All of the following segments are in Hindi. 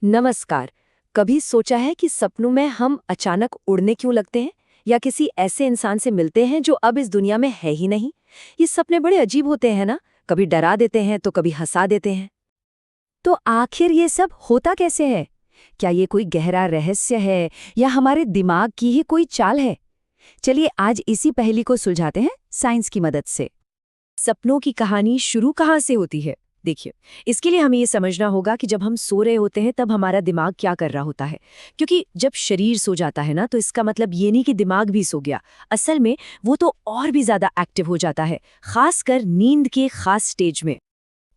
नमस्कार। कभी सोचा है कि सपनों में हम अचानक उड़ने क्यों लगते हैं या किसी ऐसे इंसान से मिलते हैं जो अब इस दुनिया में है ही नहीं। ये सपने बड़े अजीब होते हैं ना, कभी डरा देते हैं तो कभी हंसा देते हैं। तो आखिर ये सब होता कैसे है? क्या ये कोई गहरा रहस्य है या हमारे दिमाग की ही कोई चाल है? चलिए आज इसी पहेली को सुलझाते हैं साइंस की मदद से। सपनों की कहानी शुरू कहाँ से होती है? देखिए, इसके लिए हमें ये समझना होगा कि जब हम सो रहे होते हैं तब हमारा दिमाग क्या कर रहा होता है। क्योंकि जब शरीर सो जाता है ना, तो इसका मतलब ये नहीं कि दिमाग भी सो गया। असल में वो तो और भी ज्यादा एक्टिव हो जाता है, खासकर नींद के खास स्टेज में।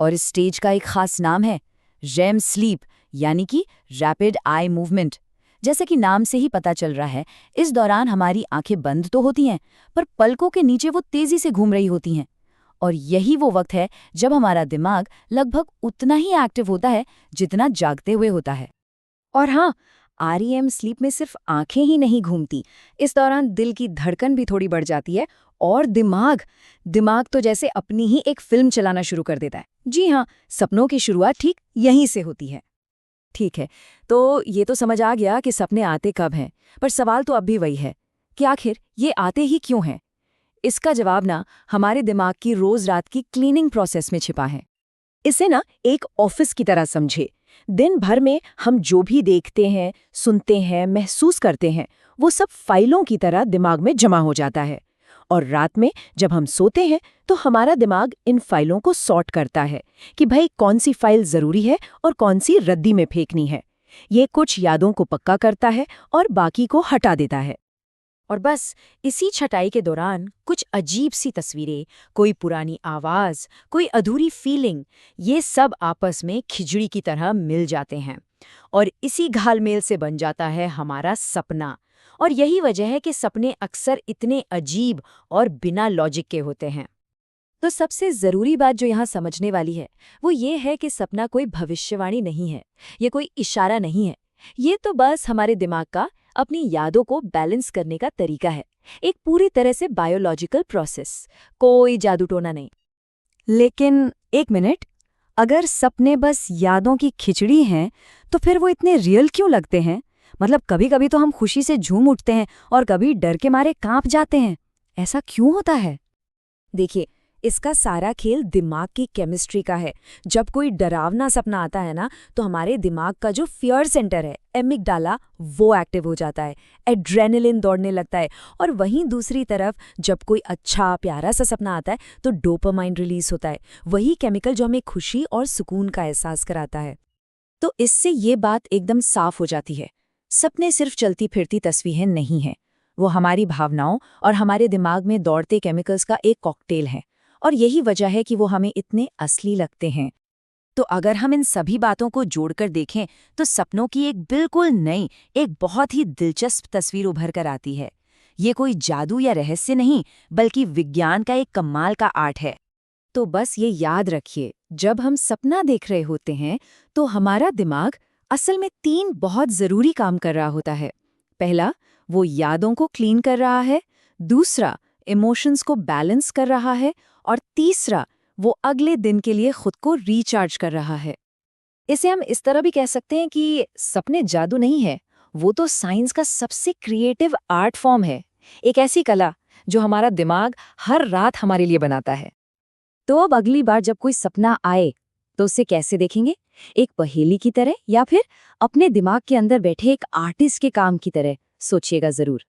और इस स्टेज का एक खास नाम है रेम स्लीप, यानी कि रैपिड आई मूवमेंट। जैसे कि नाम से ही पता चल रहा है, इस दौरान हमारी आंखें बंद तो होती हैं, पर पलकों के नीचे वो तेजी से घूम रही होती हैं। और यही वो वक्त है जब हमारा दिमाग लगभग उतना ही एक्टिव होता है जितना जागते हुए होता है। और हाँ, आरईएम स्लीप में सिर्फ आंखें ही नहीं घूमती, इस दौरान दिल की धड़कन भी थोड़ी बढ़ जाती है और दिमाग दिमाग तो जैसे अपनी ही एक फिल्म चलाना शुरू कर देता है। जी हाँ, सपनों की शुरुआत ठीक यहीं से होती है। ठीक है, तो ये तो समझ आ गया कि सपने आते कब हैं, पर सवाल तो अब भी वही है कि आखिर ये आते ही क्यों हैं। इसका जवाब ना हमारे दिमाग की रोज रात की क्लीनिंग प्रोसेस में छिपा है। इसे ना एक ऑफिस की तरह समझे। दिन भर में हम जो भी देखते हैं, सुनते हैं, महसूस करते हैं, वो सब फाइलों की तरह दिमाग में जमा हो जाता है। और रात में जब हम सोते हैं तो हमारा दिमाग इन फाइलों को सॉर्ट करता है कि भाई कौन सी फाइल जरूरी है और कौन सी रद्दी में फेंकनी है। ये कुछ यादों को पक्का करता है और बाकी को हटा देता है। और बस इसी छटाई के दौरान कुछ अजीब सी तस्वीरें, कोई पुरानी आवाज, कोई अधूरी फीलिंग, ये सब आपस में खिचड़ी की तरह मिल जाते हैं और इसी घालमेल से बन जाता है हमारा सपना। और यही वजह है कि सपने अक्सर इतने अजीब और बिना लॉजिक के होते हैं। तो सबसे जरूरी बात जो यहाँ समझने वाली है वो ये है कि सपना कोई भविष्यवाणी नहीं है, ये कोई इशारा नहीं है। ये तो बस हमारे दिमाग का अपनी यादों को बैलेंस करने का तरीका है, एक पूरी तरह से बायोलॉजिकल प्रोसेस, कोई जादू टोना नहीं। लेकिन एक मिनट, अगर सपने बस यादों की खिचड़ी हैं, तो फिर वो इतने रियल क्यों लगते हैं? मतलब कभी कभी तो हम खुशी से झूम उठते हैं और कभी डर के मारे कांप जाते हैं। ऐसा क्यों होता है? देखिए, इसका सारा खेल दिमाग की केमिस्ट्री का है। जब कोई डरावना सपना आता है ना, तो हमारे दिमाग का जो फियर सेंटर है, एमिगडाला, वो एक्टिव हो जाता है, एड्रेनलिन दौड़ने लगता है। और वहीं दूसरी तरफ जब कोई अच्छा प्यारा सा सपना आता है तो डोपामाइन रिलीज होता है, वही केमिकल जो हमें खुशी और सुकून का एहसास कराता है। तो इससे ये बात एकदम साफ हो जाती है, सपने सिर्फ चलती फिरती तस्वीरें नहीं हैं, वो हमारी भावनाओं और हमारे दिमाग में दौड़ते केमिकल्स का एक कॉकटेल है। और यही वजह है कि वो हमें इतने असली लगते हैं। तो अगर हम इन सभी बातों को जोड़कर देखें तो सपनों की एक बिल्कुल नई, एक बहुत ही दिलचस्प तस्वीर उभर कर आती है। ये कोई जादू या रहस्य नहीं, बल्कि विज्ञान का एक कमाल का आर्ट है। तो बस ये याद रखिए, जब हम सपना देख रहे होते हैं तो हमारा दिमाग असल में 3 बहुत जरूरी काम कर रहा होता है। पहला, वो यादों को क्लीन कर रहा है। दूसरा, इमोशंस को बैलेंस कर रहा है। और तीसरा, वो अगले दिन के लिए खुद को रिचार्ज कर रहा है। इसे हम इस तरह भी कह सकते हैं कि सपने जादू नहीं है, वो तो साइंस का सबसे क्रिएटिव आर्ट फॉर्म है, एक ऐसी कला जो हमारा दिमाग हर रात हमारे लिए बनाता है। तो अब अगली बार जब कोई सपना आए तो उसे कैसे देखेंगे? एक पहेली की तरह या फिर अपने दिमाग के अंदर बैठे एक आर्टिस्ट के काम की तरह? सोचिएगा जरूर।